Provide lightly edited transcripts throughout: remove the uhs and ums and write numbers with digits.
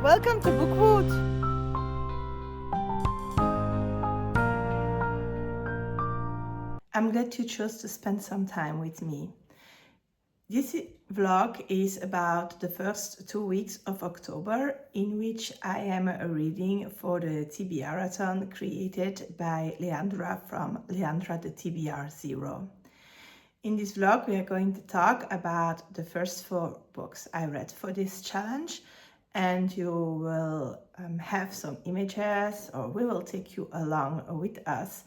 Welcome to Bookwood. I'm glad you chose to spend some time with me. This vlog is about the first 2 weeks of October, in which I am reading for the TBR-athon created by Leandra from Leandra the TBR Zero. In this vlog, we are going to talk about the first 4 books I read for this challenge, and you will have some images, or we will take you along with us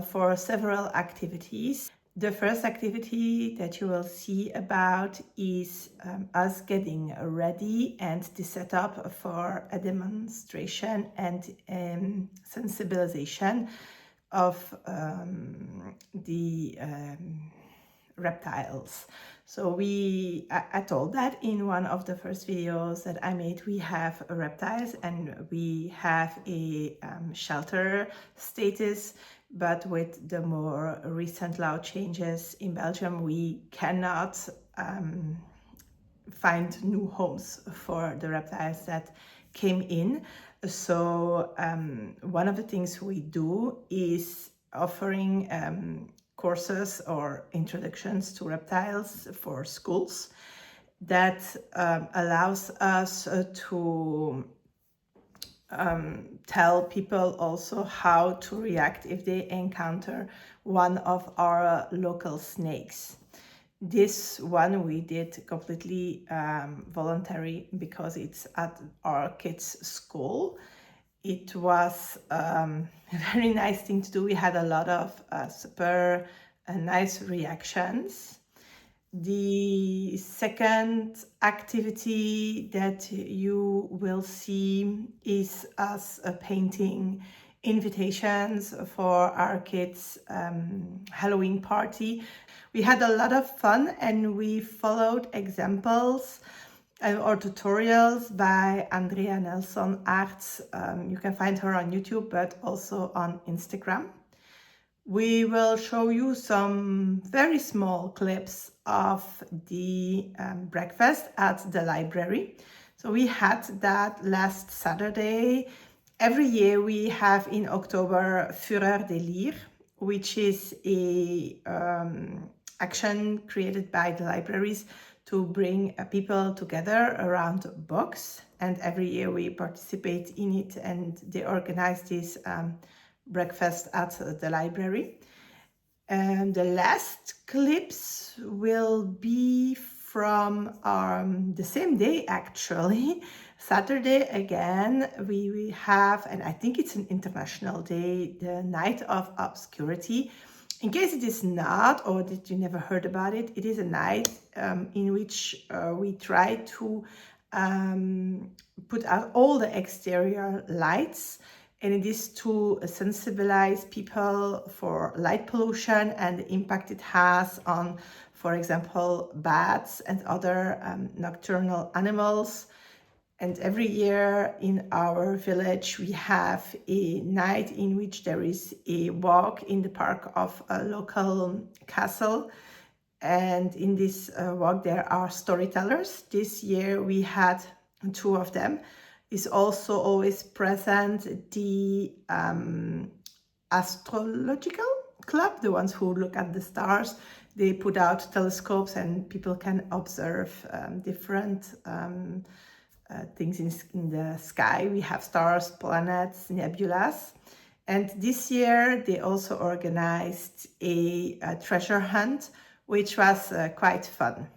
for several activities. The first activity that you will see about is us getting ready and the setup for a demonstration and sensibilization of the reptiles. So I told that in one of the first videos that I made, we have reptiles and we have a shelter status, but with the more recent law changes in Belgium, we cannot find new homes for the reptiles that came in. So one of the things we do is offering courses or introductions to reptiles for schools that allows us to tell people also how to react if they encounter one of our local snakes. This one we did completely voluntary because it's at our kids' school. It was a very nice thing to do. We had a lot of super nice reactions. The second activity that you will see is us painting invitations for our kids' Halloween party. We had a lot of fun and we followed examples or tutorials by Andrea Nelson Arts. You can find her on YouTube, but also on Instagram. We will show you some very small clips of the breakfast at the library. So we had that last Saturday. Every year we have in October Fureur des Lire, which is a action created by the libraries to bring people together around books. And every year we participate in it, and they organize this breakfast at the library. And the last clips will be from the same day, actually. Saturday again, we have, and I think it's an international day, the Night of Obscurity. In case it is not, or that you never heard about it, it is a night in which we try to put out all the exterior lights, and it is to sensibilize people for light pollution and the impact it has on, for example, bats and other nocturnal animals. And every year in our village, we have a night in which there is a walk in the park of a local castle. And in this walk, there are storytellers. This year we had 2 of them. Is also always present the astrological club, the ones who look at the stars. They put out telescopes and people can observe different things in the sky. We have stars, planets, nebulas. And this year they also organized a treasure hunt, which was quite fun.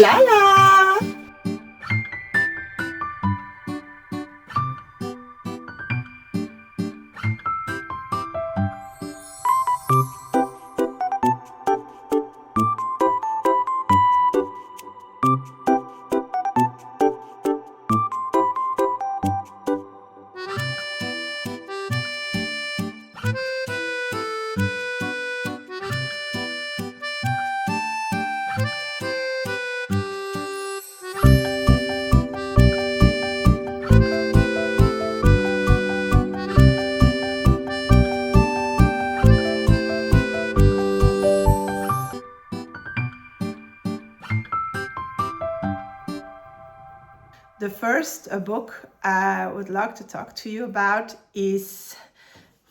La la! The first book I would like to talk to you about is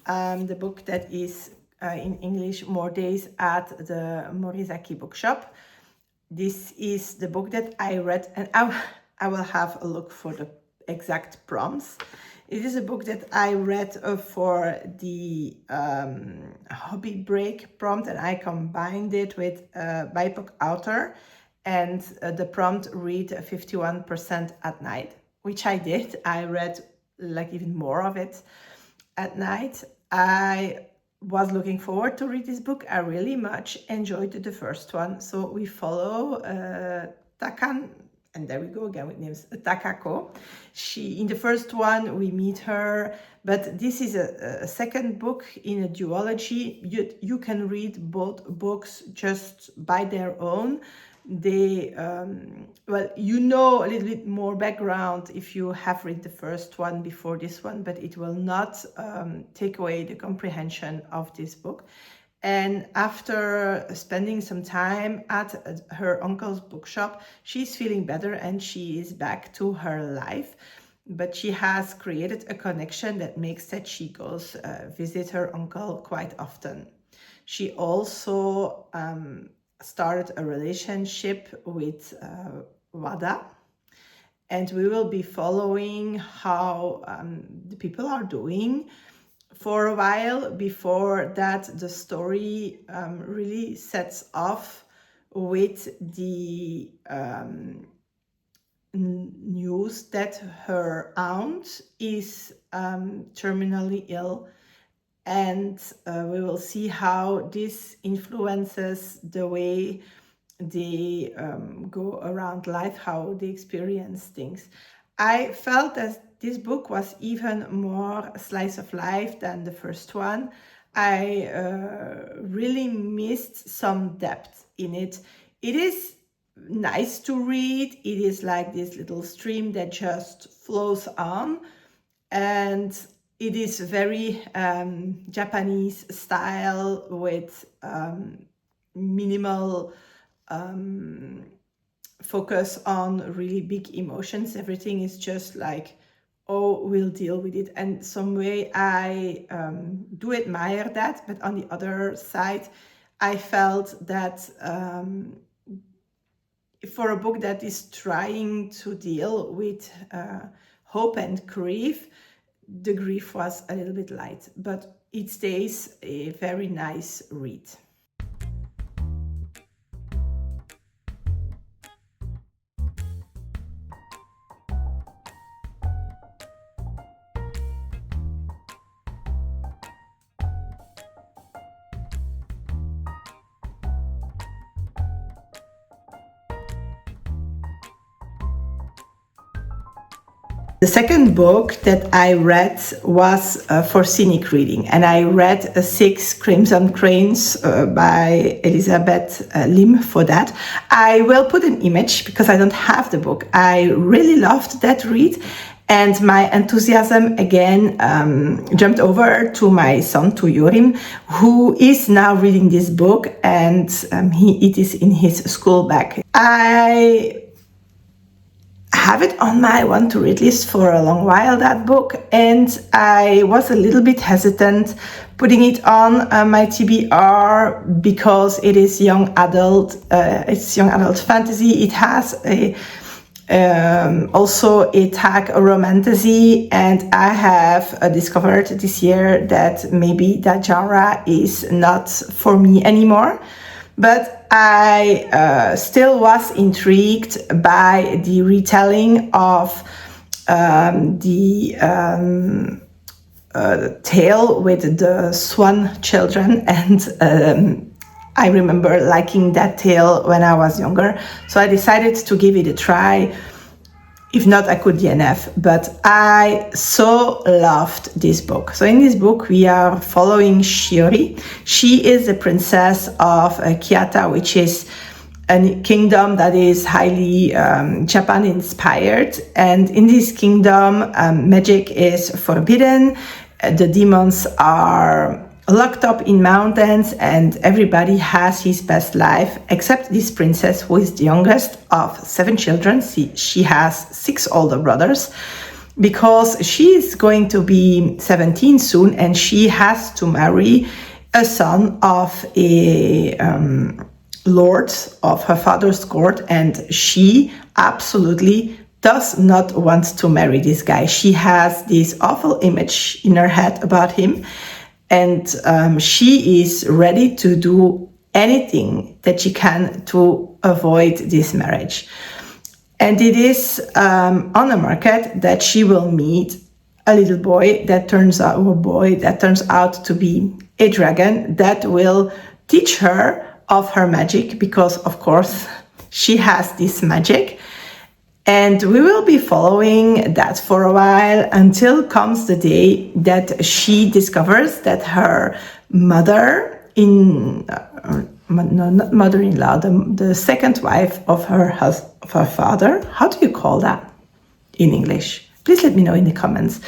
the book that is in English, More Days at the Morisaki bookshop. This is the book that I read, and I will have a look for the exact prompts. It is a book that I read for the hobby break prompt, and I combined it with a BIPOC author, and the prompt read 51% at night, which I did. I read like even more of it at night. I was looking forward to read this book. I really much enjoyed the first one. So we follow Takan, and there we go again with names, Takako. In the first one, we meet her, but this is a second book in a duology. You can read both books just by their own. They well, you know a little bit more background if you have read the first one before this one, but it will not take away the comprehension of this book. And after spending some time at her uncle's bookshop, she's feeling better and she is back to her life. But she has created a connection that makes that she goes visit her uncle quite often. She also started a relationship with Wada, and we will be following how the people are doing for a while. Before that, the story really sets off with the news that her aunt is terminally ill, and we will see how this influences the way they go around life, how they experience things. I felt that this book was even more slice of life than the first one. I really missed some depth in it. It is nice to read. It is like this little stream that just flows on, and it is very Japanese style with minimal focus on really big emotions. Everything is just like, oh, we'll deal with it. And some way I do admire that, but on the other side, I felt that for a book that is trying to deal with hope and grief, the grief was a little bit light, but it stays a very nice read. The second book that I read was for scenic reading, and I read 6 Crimson Cranes by Elisabeth Lim for that. I will put an image because I don't have the book. I really loved that read, and my enthusiasm again jumped over to my son, to Yorim, who is now reading this book, and it is in his school bag. I have it on my want to read list for a long while, that book, and I was a little bit hesitant putting it on my TBR because it is young adult. It's young adult fantasy. It has also a tag romantasy, and I have discovered this year that maybe that genre is not for me anymore. But I still was intrigued by the retelling of the tale with the swan children, and I remember liking that tale when I was younger, so I decided to give it a try. If not, I could DNF, but I so loved this book. So in this book, we are following Shiori. She is the princess of Kyoto, which is a kingdom that is highly Japan inspired. And in this kingdom, magic is forbidden. The demons are locked up in mountains, and everybody has his best life except this princess, who is the youngest of 7 children. She has 6 older brothers, because she is going to be 17 soon, and she has to marry a son of a lord of her father's court, and she absolutely does not want to marry this guy. She has this awful image in her head about him, and she is ready to do anything that she can to avoid this marriage. And it is on the market that she will meet a little boy that turns out to be a dragon that will teach her of her magic, because of course she has this magic. And we will be following that for a while until comes the day that she discovers that her mother not mother-in-law, the second wife of her father. How do you call that in English? Please let me know in the comments.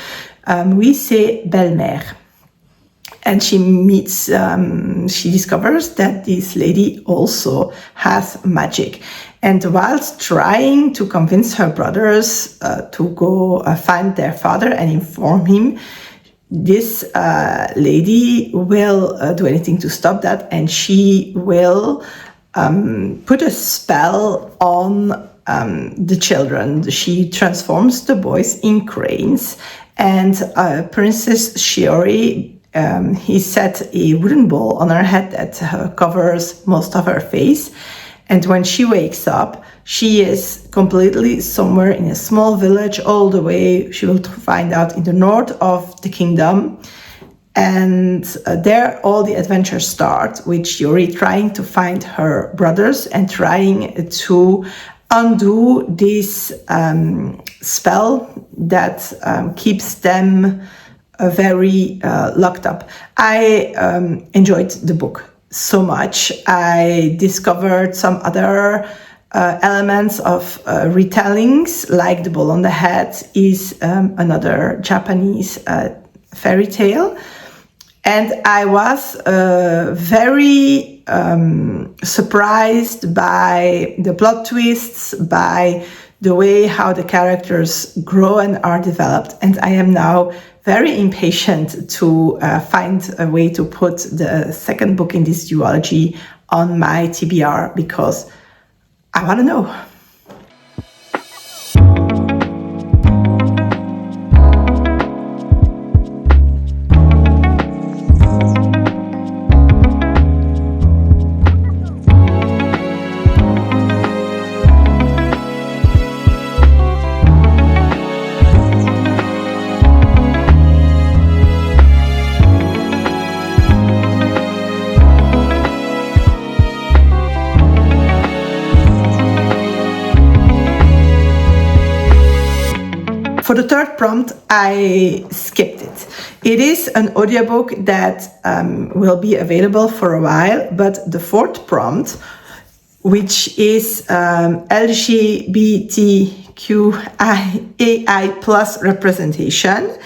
We say belle-mère. And she discovers that this lady also has magic. And whilst trying to convince her brothers to go find their father and inform him, this lady will do anything to stop that, and she will put a spell on the children. She transforms the boys in cranes, and Princess Shiori, he set a wooden ball on her head that covers most of her face. And when she wakes up, she is completely somewhere in a small village all the way, she will find out, in the north of the kingdom. And there all the adventures start, with Shiori trying to find her brothers and trying to undo this spell that keeps them very locked up. I enjoyed the book so much. I discovered some other elements of retellings, like the ball on the head is another Japanese fairy tale. And I was very surprised by the plot twists, by the way how the characters grow and are developed. And I am now very impatient to find a way to put the second book in this duology on my TBR, because I want to know. For the third prompt, I skipped it. It is an audiobook that will be available for a while, but the fourth prompt, which is LGBTQIAI plus representation,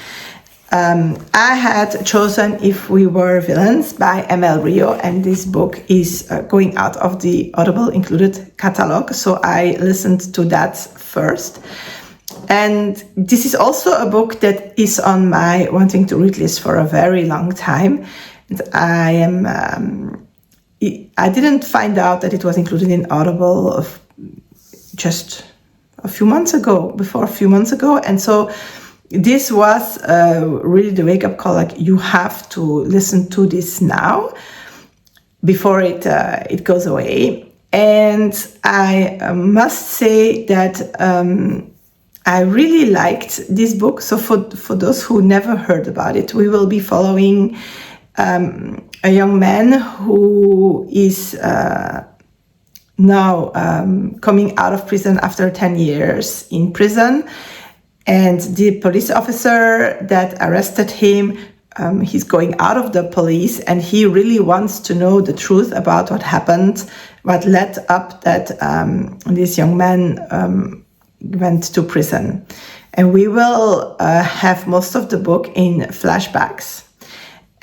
I had chosen If We Were Villains by ML Rio, and this book is going out of the Audible included catalog, so I listened to that first. And this is also a book that is on my wanting to read list for a very long time. And I didn't find out that it was included in Audible just a few months ago. And so this was really the wake-up call, like, you have to listen to this now. before it goes away. And I must say that I really liked this book. So for those who never heard about it, we will be following a young man who is now coming out of prison after 10 years in prison. And the police officer that arrested him, he's going out of the police, and he really wants to know the truth about what happened, what led up that this young man went to prison. And we will have most of the book in flashbacks.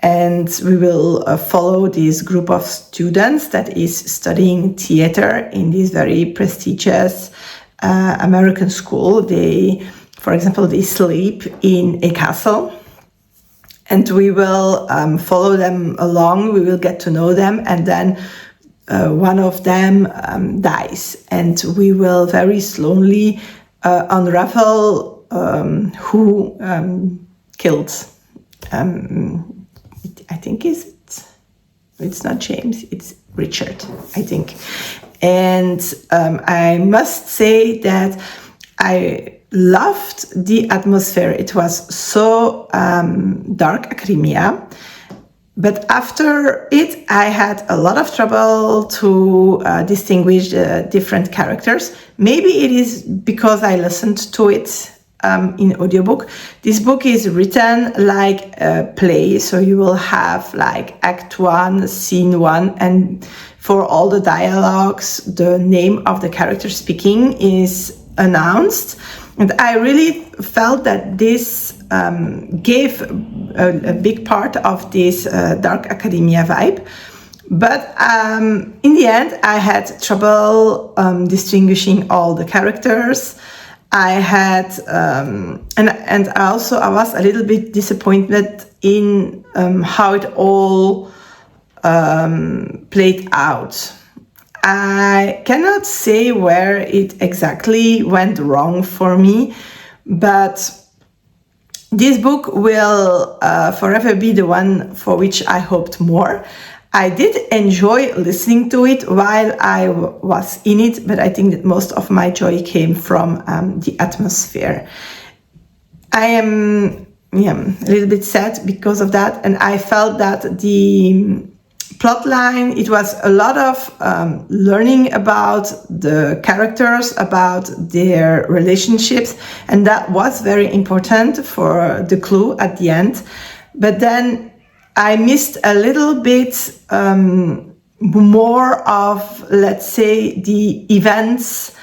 And we will follow this group of students that is studying theater in this very prestigious American school. For example, they sleep in a castle. And we will follow them along. We will get to know them. And then one of them dies. And we will very slowly unravel who killed I think it's not James, it's Richard, I think. And I must say that I loved the atmosphere. It was so dark academia. But after it, I had a lot of trouble to distinguish the different characters. Maybe it is because I listened to it in audiobook. This book is written like a play, so you will have like Act 1, Scene 1, and for all the dialogues, the name of the character speaking is announced. And I really felt that this gave a big part of this dark academia vibe. But in the end, I had trouble distinguishing all the characters. I had, and also I was a little bit disappointed in how it all played out. I cannot say where it exactly went wrong for me, but this book will forever be the one for which I hoped more. I did enjoy listening to it while I was in it, but I think that most of my joy came from the atmosphere. I am a little bit sad because of that, and I felt that the plotline, it was a lot of learning about the characters, about their relationships, and that was very important for the clue at the end. But then I missed a little bit more of, let's say, the events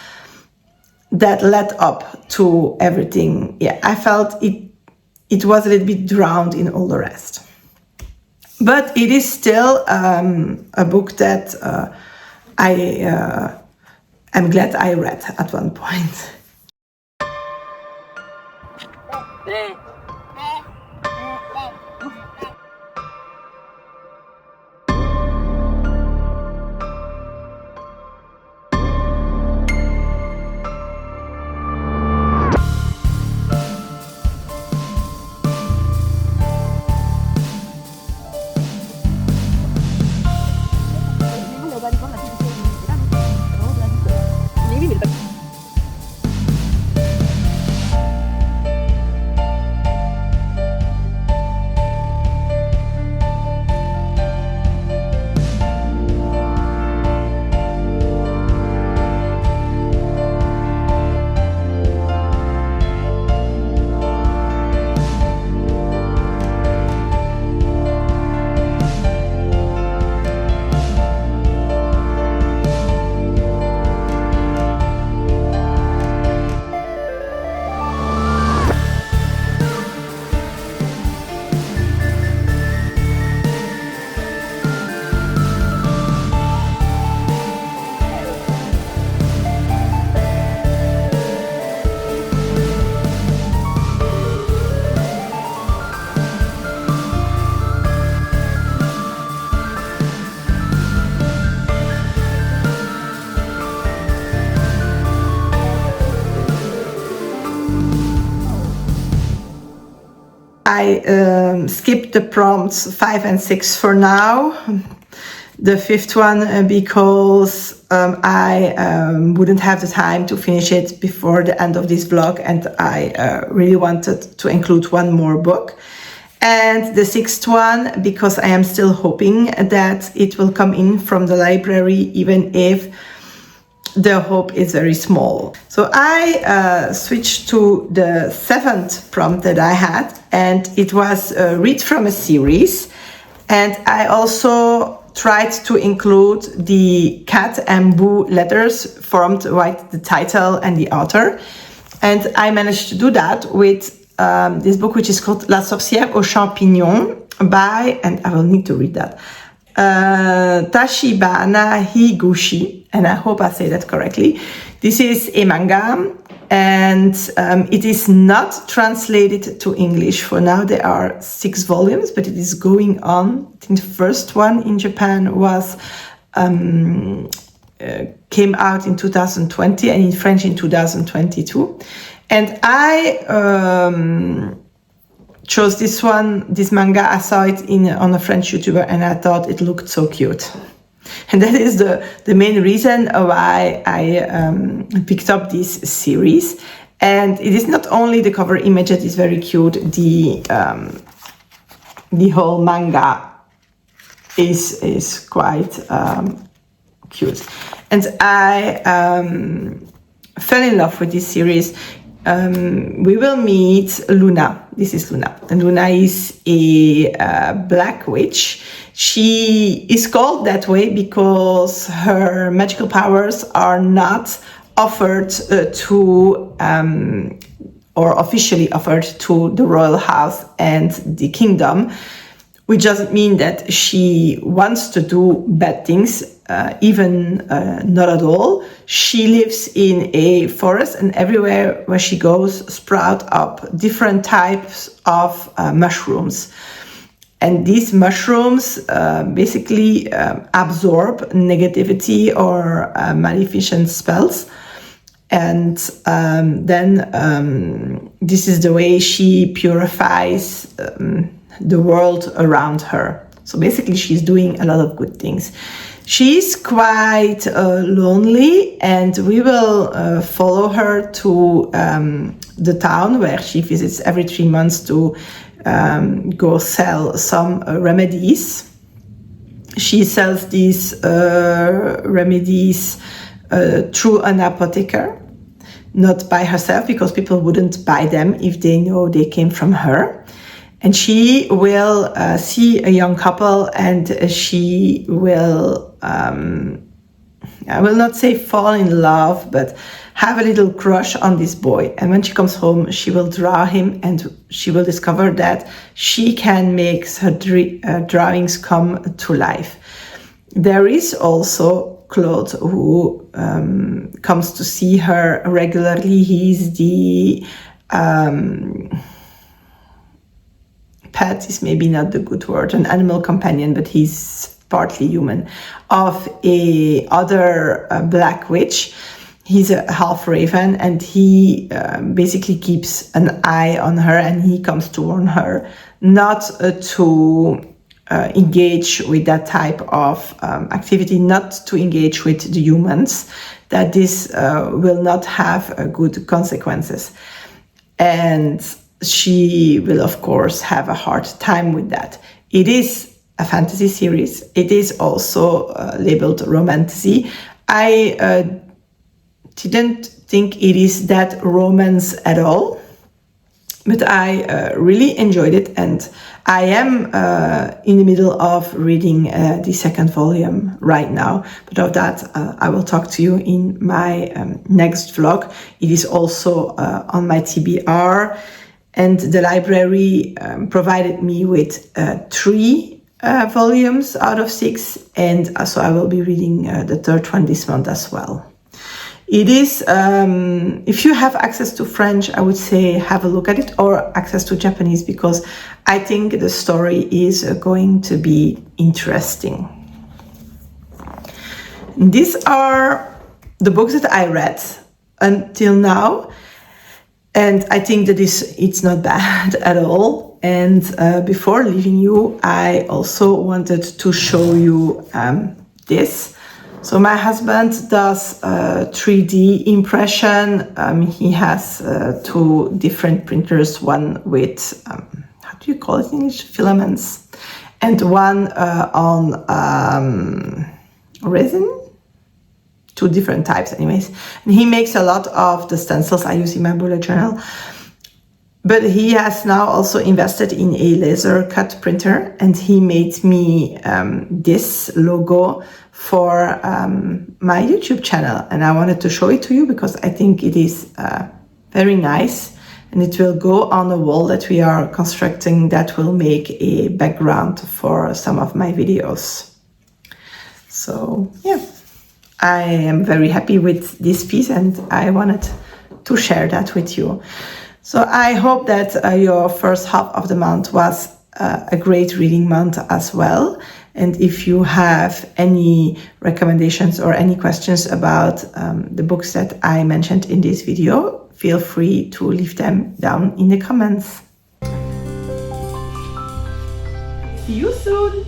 that led up to everything. Yeah, I felt it was a little bit drowned in all the rest. But it is still a book that I am glad I read at one point. I skipped the prompts 5 and 6 for now. The fifth one because I wouldn't have the time to finish it before the end of this vlog, and I really wanted to include one more book. And the sixth one because I am still hoping that it will come in from the library, even if the hope is very small. So I switched to the seventh prompt that I had, and it was read from a series. And I also tried to include the cat and boo letters formed by the title and the author. And I managed to do that with this book, which is called La Sorcière aux Champignons by, and I will need to read that, Tachibana Higuchi, and I hope I say that correctly. This is a manga, and it is not translated to English. For now, there are 6 volumes, but it is going on. I think the first one in Japan was came out in 2020 and in French in 2022. And I chose this manga. I saw it on a French YouTuber, and I thought it looked so cute. And that is the main reason why I picked up this series. And it is not only the cover image that is very cute, the whole manga is quite cute. And I fell in love with this series. We will meet Luna. This is Luna. And Luna is a black witch. She is called that way because her magical powers are not offered or officially offered to the royal house and the kingdom, which doesn't mean that she wants to do bad things, even not at all. She lives in a forest, and everywhere where she goes sprout up different types of mushrooms. And these mushrooms basically absorb negativity or maleficent spells. And then this is the way she purifies the world around her. So basically she's doing a lot of good things. She's quite lonely, and we will follow her to the town where she visits every 3 months to go sell some remedies. She sells these remedies through an apotheker, not by herself, because people wouldn't buy them if they know they came from her. And she will see a young couple, and she will, I will not say fall in love, but have a little crush on this boy. And when she comes home, she will draw him, and she will discover that she can make her drawings come to life. There is also Claude, who comes to see her regularly. He's the pet is maybe not the good word, an animal companion, but he's partly human, of a other black witch. He's a half raven, and he basically keeps an eye on her, and he comes to warn her not to engage with that type of activity, not to engage with the humans, that this will not have good consequences. And she will, of course, have a hard time with that. It is a fantasy series. It is also labeled romantasy. I didn't think it is that romance at all, but I really enjoyed it, and I am in the middle of reading the second volume right now, but of that I will talk to you in my next vlog. It is also on my TBR, and the library provided me with 3 volumes out of 6, and so I will be reading the third one this month as well. It is, if you have access to French, I would say have a look at it, or access to Japanese, because I think the story is going to be interesting. These are the books that I read until now. And I think that it's not bad at all. And before leaving you, I also wanted to show you this. So my husband does 3D impression. He has 2 different printers, one with, how do you call it in English? Filaments. And one on resin. 2 different types anyways. And he makes a lot of the stencils I use in my bullet journal. But he has now also invested in a laser cut printer, and he made me this logo for my YouTube channel. And I wanted to show it to you because I think it is very nice, and it will go on a wall that we are constructing that will make a background for some of my videos. So yeah, I am very happy with this piece and I wanted to share that with you. So I hope that your first half of the month was a great reading month as well. And if you have any recommendations or any questions about the books that I mentioned in this video, feel free to leave them down in the comments. See you soon!